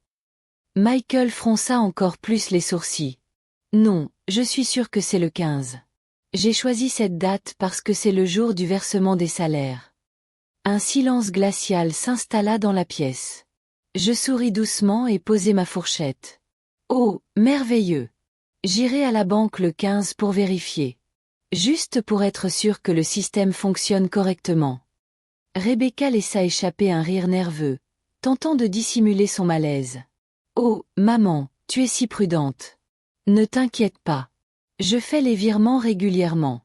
Michael fronça encore plus les sourcils. « Non, je suis sûr que c'est le 15. J'ai choisi cette date parce que c'est le jour du versement des salaires. » Un silence glacial s'installa dans la pièce. Je souris doucement et posai ma fourchette. « Oh, merveilleux! J'irai à la banque le 15 pour vérifier. Juste pour être sûr que le système fonctionne correctement. » Rebecca laissa échapper un rire nerveux, tentant de dissimuler son malaise. « Oh, maman, tu es si prudente. Ne t'inquiète pas. Je fais les virements régulièrement. »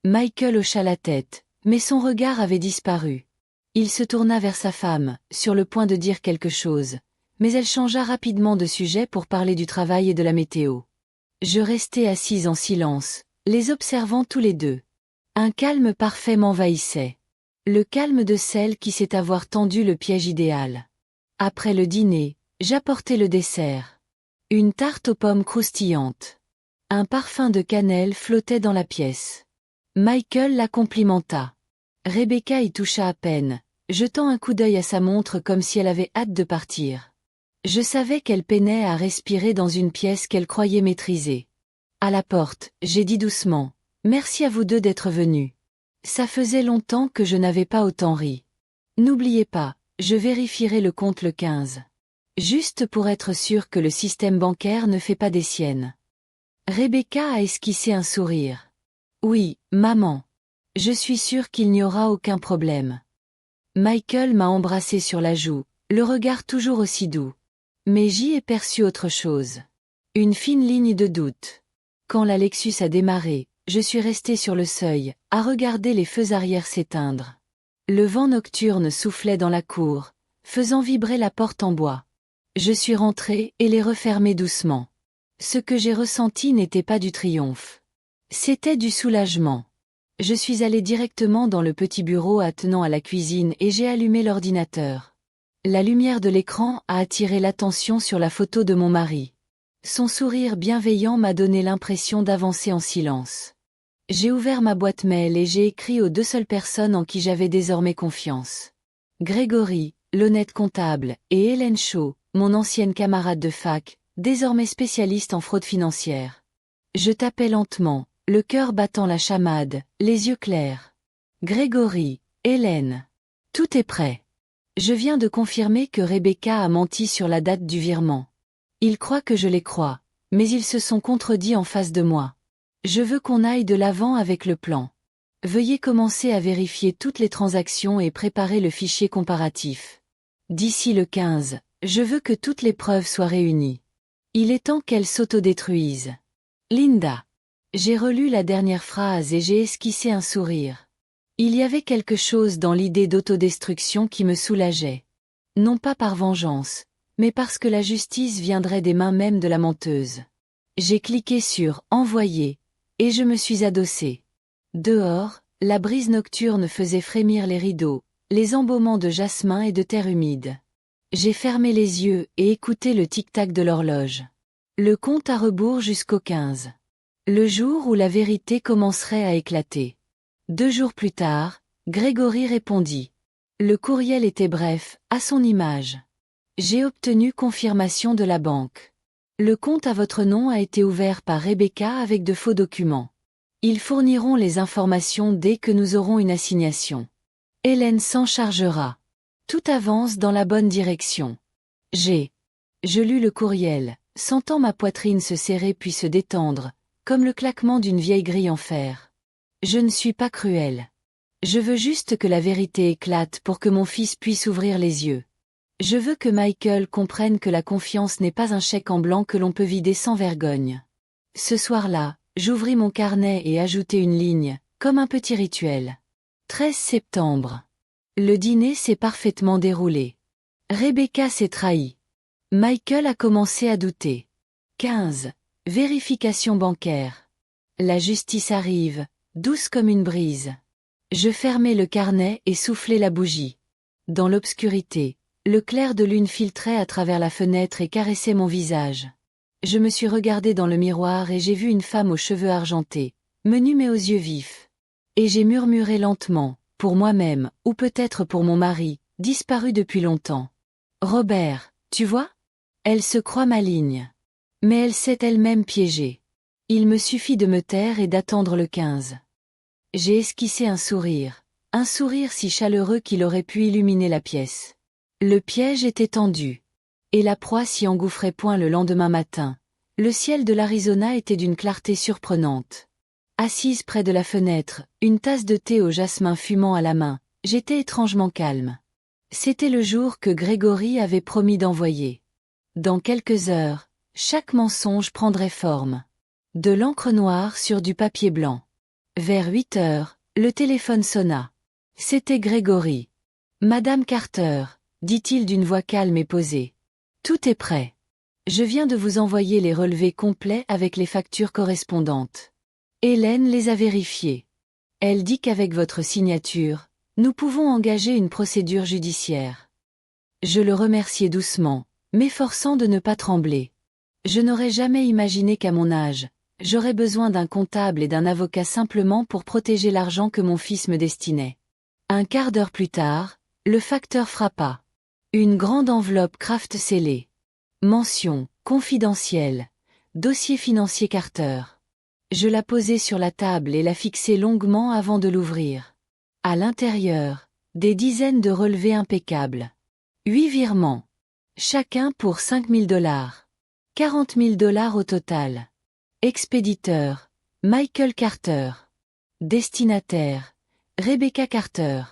Michael hocha la tête, mais son regard avait disparu. Il se tourna vers sa femme, sur le point de dire quelque chose, mais elle changea rapidement de sujet pour parler du travail et de la météo. Je restai assise en silence, les observant tous les deux. Un calme parfait m'envahissait. Le calme de celle qui sait avoir tendu le piège idéal. Après le dîner, j'apportai le dessert. Une tarte aux pommes croustillantes. Un parfum de cannelle flottait dans la pièce. Michael la complimenta. Rebecca y toucha à peine, jetant un coup d'œil à sa montre comme si elle avait hâte de partir. Je savais qu'elle peinait à respirer dans une pièce qu'elle croyait maîtriser. À la porte, j'ai dit doucement, « Merci à vous deux d'être venus. Ça faisait longtemps que je n'avais pas autant ri. N'oubliez pas, je vérifierai le compte le 15. Juste pour être sûr que le système bancaire ne fait pas des siennes. » Rebecca a esquissé un sourire. « Oui, maman. Je suis sûre qu'il n'y aura aucun problème. » Michael m'a embrassé sur la joue, le regard toujours aussi doux. Mais j'y ai perçu autre chose. Une fine ligne de doute. Quand la Lexus a démarré, je suis restée sur le seuil, à regarder les feux arrière s'éteindre. Le vent nocturne soufflait dans la cour, faisant vibrer la porte en bois. Je suis rentrée et les refermai doucement. Ce que j'ai ressenti n'était pas du triomphe. C'était du soulagement. Je suis allée directement dans le petit bureau attenant à la cuisine et j'ai allumé l'ordinateur. La lumière de l'écran a attiré l'attention sur la photo de mon mari. Son sourire bienveillant m'a donné l'impression d'avancer en silence. J'ai ouvert ma boîte mail et j'ai écrit aux deux seules personnes en qui j'avais désormais confiance. Grégory, l'honnête comptable, et Hélène Shaw, mon ancienne camarade de fac, désormais spécialiste en fraude financière. Je tapais lentement, le cœur battant la chamade, les yeux clairs. Grégory, Hélène. Tout est prêt. Je viens de confirmer que Rebecca a menti sur la date du virement. Ils croient que je les crois, mais ils se sont contredits en face de moi. Je veux qu'on aille de l'avant avec le plan. Veuillez commencer à vérifier toutes les transactions et préparer le fichier comparatif. D'ici le 15, je veux que toutes les preuves soient réunies. Il est temps qu'elles s'autodétruisent. Linda. J'ai relu la dernière phrase et j'ai esquissé un sourire. Il y avait quelque chose dans l'idée d'autodestruction qui me soulageait. Non pas par vengeance, mais parce que la justice viendrait des mains même de la menteuse. J'ai cliqué sur « Envoyer » et je me suis adossée. Dehors, la brise nocturne faisait frémir les rideaux, les embaumements de jasmin et de terre humide. J'ai fermé les yeux et écouté le tic-tac de l'horloge. Le compte à rebours jusqu'au 15. Le jour où la vérité commencerait à éclater. 2 jours plus tard, Grégory répondit. Le courriel était bref, à son image. J'ai obtenu confirmation de la banque. Le compte à votre nom a été ouvert par Rebecca avec de faux documents. Ils fourniront les informations dès que nous aurons une assignation. Hélène s'en chargera. Tout avance dans la bonne direction. Je lus le courriel, sentant ma poitrine se serrer puis se détendre, comme le claquement d'une vieille grille en fer. Je ne suis pas cruelle. Je veux juste que la vérité éclate pour que mon fils puisse ouvrir les yeux. Je veux que Michael comprenne que la confiance n'est pas un chèque en blanc que l'on peut vider sans vergogne. Ce soir-là, j'ouvris mon carnet et ajoutai une ligne, comme un petit rituel. 13 septembre. Le dîner s'est parfaitement déroulé. Rebecca s'est trahie. Michael a commencé à douter. 15. Vérification bancaire. La justice arrive, douce comme une brise. Je fermai le carnet et soufflai la bougie. Dans l'obscurité, le clair de lune filtrait à travers la fenêtre et caressait mon visage. Je me suis regardée dans le miroir et j'ai vu une femme aux cheveux argentés, menue mais aux yeux vifs. Et j'ai murmuré lentement, pour moi-même, ou peut-être pour mon mari, disparu depuis longtemps. Robert, tu vois? Elle se croit maligne. Mais elle s'est elle-même piégée. Il me suffit de me taire et d'attendre le 15. J'ai esquissé un sourire si chaleureux qu'il aurait pu illuminer la pièce. Le piège était tendu. Et la proie s'y engouffrait point le lendemain matin. Le ciel de l'Arizona était d'une clarté surprenante. Assise près de la fenêtre, une tasse de thé au jasmin fumant à la main, j'étais étrangement calme. C'était le jour que Grégory avait promis d'envoyer. Dans quelques heures, chaque mensonge prendrait forme. De l'encre noire sur du papier blanc. Vers 8 heures, le téléphone sonna. C'était Grégory. Madame Carter, dit-il d'une voix calme et posée. Tout est prêt. Je viens de vous envoyer les relevés complets avec les factures correspondantes. Hélène les a vérifiés. Elle dit qu'avec votre signature, nous pouvons engager une procédure judiciaire. Je le remerciai doucement, m'efforçant de ne pas trembler. Je n'aurais jamais imaginé qu'à mon âge, j'aurais besoin d'un comptable et d'un avocat simplement pour protéger l'argent que mon fils me destinait. Un quart d'heure plus tard, le facteur frappa. Une grande enveloppe Kraft scellée. Mention, confidentielle. Dossier financier Carter. Je la posai sur la table et la fixai longuement avant de l'ouvrir. À l'intérieur, des dizaines de relevés impeccables. 8 virements. Chacun pour $5 000. $40 000 au total. Expéditeur, Michael Carter. Destinataire, Rebecca Carter.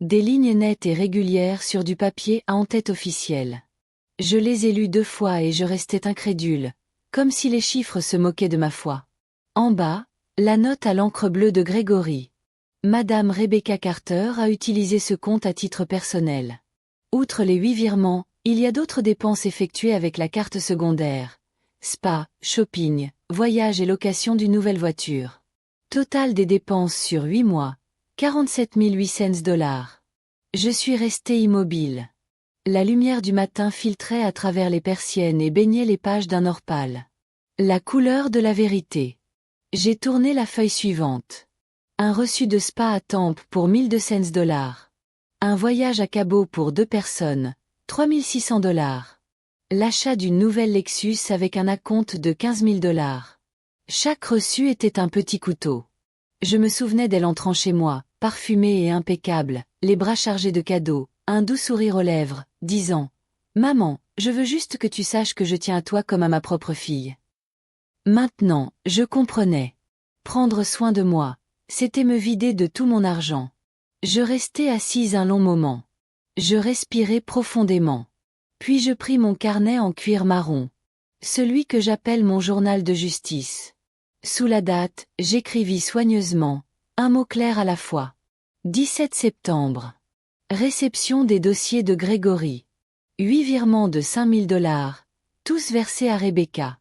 Des lignes nettes et régulières sur du papier à en-tête officielle. Je les ai lus 2 fois et je restais incrédule, comme si les chiffres se moquaient de ma foi. En bas, la note à l'encre bleue de Grégory. Madame Rebecca Carter a utilisé ce compte à titre personnel. Outre les 8 virements, il y a d'autres dépenses effectuées avec la carte secondaire. Spa, shopping, voyage et location d'une nouvelle voiture. Total des dépenses sur 8 mois, $47 800. Je suis resté immobile. La lumière du matin filtrait à travers les persiennes et baignait les pages d'un or pâle. La couleur de la vérité. J'ai tourné la feuille suivante. Un reçu de spa à Tampa pour $1 200. Un voyage à Cabo pour 2 personnes, $3 600. L'achat d'une nouvelle Lexus avec un acompte de $15 000. Chaque reçu était un petit couteau. Je me souvenais d'elle entrant chez moi, parfumée et impeccable, les bras chargés de cadeaux, un doux sourire aux lèvres, disant « Maman, je veux juste que tu saches que je tiens à toi comme à ma propre fille. » Maintenant, je comprenais. Prendre soin de moi, c'était me vider de tout mon argent. Je restai assise un long moment. Je respirai profondément. Puis je pris mon carnet en cuir marron. Celui que j'appelle mon journal de justice. Sous la date, j'écrivis soigneusement, un mot clair à la fois. 17 septembre. Réception des dossiers de Grégory. 8 virements de $5 000, tous versés à Rebecca.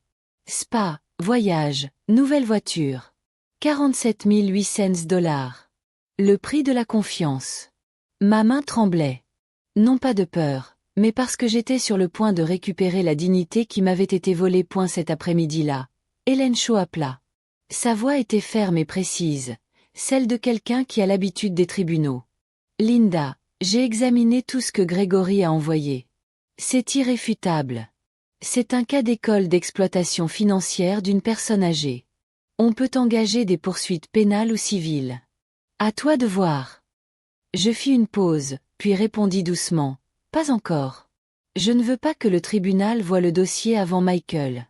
Spa, voyage, nouvelle voiture. $47 800. Le prix de la confiance. Ma main tremblait. Non pas de peur, mais parce que j'étais sur le point de récupérer la dignité qui m'avait été volée. Cet après-midi-là, Hélène Shaw appela. Sa voix était ferme et précise, celle de quelqu'un qui a l'habitude des tribunaux. Linda, j'ai examiné tout ce que Grégory a envoyé. C'est irréfutable. C'est un cas d'école d'exploitation financière d'une personne âgée. On peut engager des poursuites pénales ou civiles. À toi de voir. Je fis une pause, puis répondis doucement. Pas encore. Je ne veux pas que le tribunal voie le dossier avant Michael.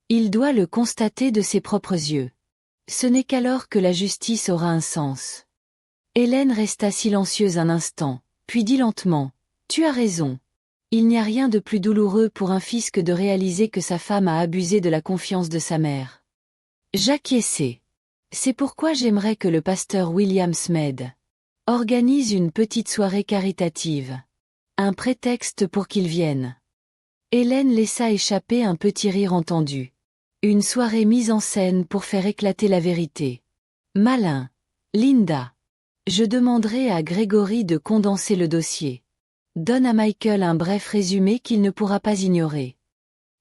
Il doit le constater de ses propres yeux. Ce n'est qu'alors que la justice aura un sens. Hélène resta silencieuse un instant, puis dit lentement, « Tu as raison. Il n'y a rien de plus douloureux pour un fils que de réaliser que sa femme a abusé de la confiance de sa mère. » J'acquiesçai. C'est pourquoi j'aimerais que le pasteur William Smead organise une petite soirée caritative. Un prétexte pour qu'il vienne. Hélène laissa échapper un petit rire entendu. Une soirée mise en scène pour faire éclater la vérité. Malin. Linda. Je demanderai à Grégory de condenser le dossier. Donne à Michael un bref résumé qu'il ne pourra pas ignorer.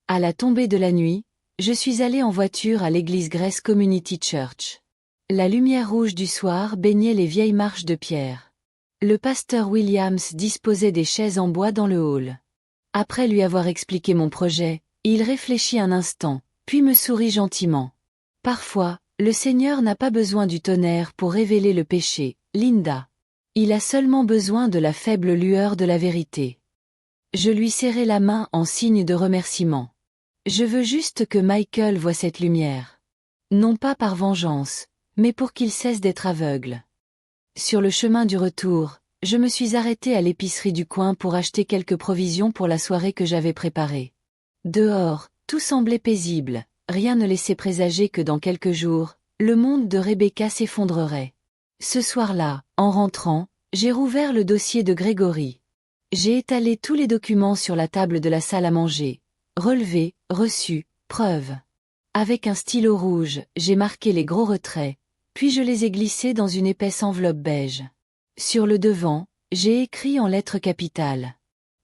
À la tombée de la nuit, je suis allé en voiture à l'église Grace Community Church. La lumière rouge du soir baignait les vieilles marches de pierre. Le pasteur Williams disposait des chaises en bois dans le hall. Après lui avoir expliqué mon projet, il réfléchit un instant, puis me sourit gentiment. Parfois, le Seigneur n'a pas besoin du tonnerre pour révéler le péché, Linda. Il a seulement besoin de la faible lueur de la vérité. Je lui serrai la main en signe de remerciement. Je veux juste que Michael voie cette lumière. Non pas par vengeance, mais pour qu'il cesse d'être aveugle. Sur le chemin du retour, je me suis arrêté à l'épicerie du coin pour acheter quelques provisions pour la soirée que j'avais préparée. Dehors, tout semblait paisible, rien ne laissait présager que dans quelques jours, le monde de Rebecca s'effondrerait. Ce soir-là, en rentrant, J'ai rouvert le dossier de Grégory. J'ai étalé tous les documents sur la table de la salle à manger. Relevés, reçus, preuves. Avec un stylo rouge, j'ai marqué les gros retraits, puis je les ai glissés dans une épaisse enveloppe beige. Sur le devant, j'ai écrit en lettres capitales.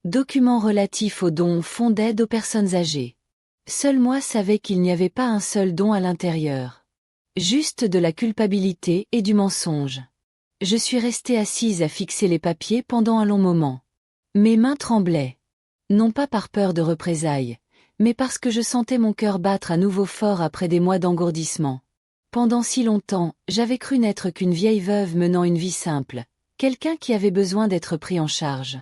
Documents relatifs aux dons fonds d'aide aux personnes âgées. Seul moi savais qu'il n'y avait pas un seul don à l'intérieur. Juste de la culpabilité et du mensonge. Je suis restée assise à fixer les papiers pendant un long moment. Mes mains tremblaient. Non pas par peur de représailles, mais parce que je sentais mon cœur battre à nouveau fort après des mois d'engourdissement. Pendant si longtemps, j'avais cru n'être qu'une vieille veuve menant une vie simple, quelqu'un qui avait besoin d'être pris en charge.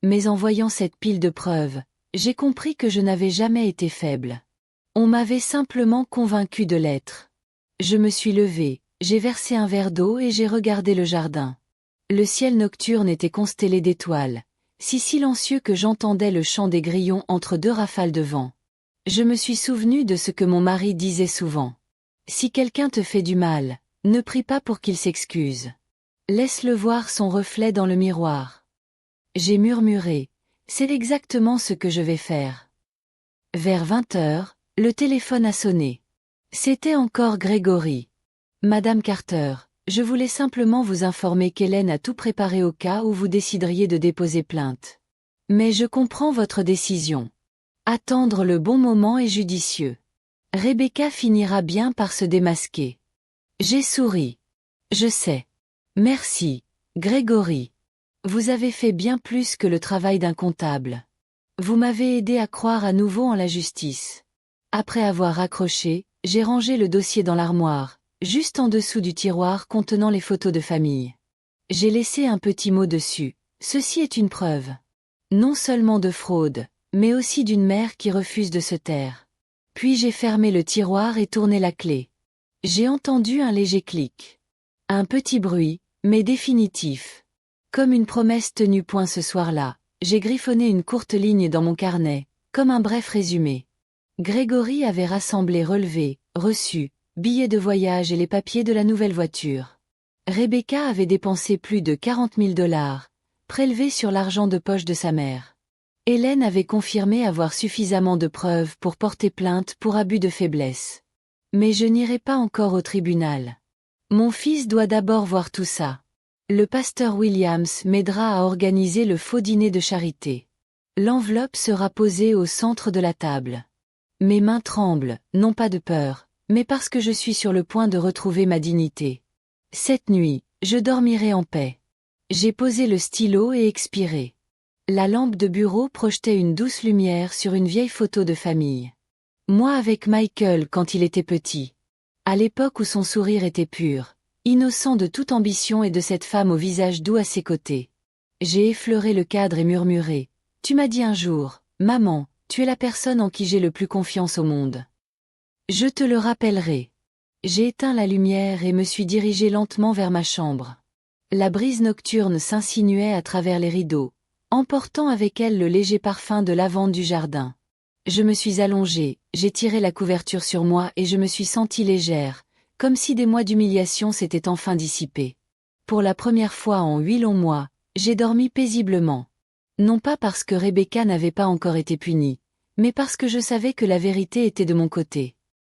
Mais en voyant cette pile de preuves, j'ai compris que je n'avais jamais été faible. On m'avait simplement convaincu de l'être. Je me suis levée, j'ai versé un verre d'eau et j'ai regardé le jardin. Le ciel nocturne était constellé d'étoiles, si silencieux que j'entendais le chant des grillons entre deux rafales de vent. Je me suis souvenu de ce que mon mari disait souvent. Si quelqu'un te fait du mal, ne prie pas pour qu'il s'excuse. Laisse-le voir son reflet dans le miroir. J'ai murmuré, c'est exactement ce que je vais faire. Vers 20 heures, le téléphone a sonné. C'était encore Grégory. Madame Carter, je voulais simplement vous informer qu'Hélène a tout préparé au cas où vous décideriez de déposer plainte. Mais je comprends votre décision. Attendre le bon moment est judicieux. Rebecca finira bien par se démasquer. J'ai souri. Je sais. Merci, Grégory. Vous avez fait bien plus que le travail d'un comptable. Vous m'avez aidé à croire à nouveau en la justice. Après avoir raccroché, j'ai rangé le dossier dans l'armoire, juste en dessous du tiroir contenant les photos de famille. J'ai laissé un petit mot dessus. Ceci est une preuve. Non seulement de fraude, mais aussi d'une mère qui refuse de se taire. Puis j'ai fermé le tiroir et tourné la clé. J'ai entendu un léger clic. Un petit bruit, mais définitif. Comme une promesse tenue point ce soir-là, j'ai griffonné une courte ligne dans mon carnet, comme un bref résumé. Grégory avait rassemblé relevés, reçus, billets de voyage et les papiers de la nouvelle voiture. Rebecca avait dépensé plus de 40 000 $, prélevés sur l'argent de poche de sa mère. Hélène avait confirmé avoir suffisamment de preuves pour porter plainte pour abus de faiblesse. Mais je n'irai pas encore au tribunal. Mon fils doit d'abord voir tout ça. Le pasteur Williams m'aidera à organiser le faux dîner de charité. L'enveloppe sera posée au centre de la table. Mes mains tremblent, non pas de peur, mais parce que je suis sur le point de retrouver ma dignité. Cette nuit, je dormirai en paix. J'ai posé le stylo et expiré. La lampe de bureau projetait une douce lumière sur une vieille photo de famille. Moi avec Michael quand il était petit. À l'époque où son sourire était pur, innocent de toute ambition et de cette femme au visage doux à ses côtés. J'ai effleuré le cadre et murmuré. Tu m'as dit un jour, maman, tu es la personne en qui j'ai le plus confiance au monde. Je te le rappellerai. J'ai éteint la lumière et me suis dirigée lentement vers ma chambre. La brise nocturne s'insinuait à travers les rideaux, emportant avec elle le léger parfum de lavande du jardin. Je me suis allongée, j'ai tiré la couverture sur moi et je me suis sentie légère, comme si des mois d'humiliation s'étaient enfin dissipés. Pour la première fois en 8 longs mois, j'ai dormi paisiblement. Non pas parce que Rebecca n'avait pas encore été punie, mais parce que je savais que la vérité était de mon côté.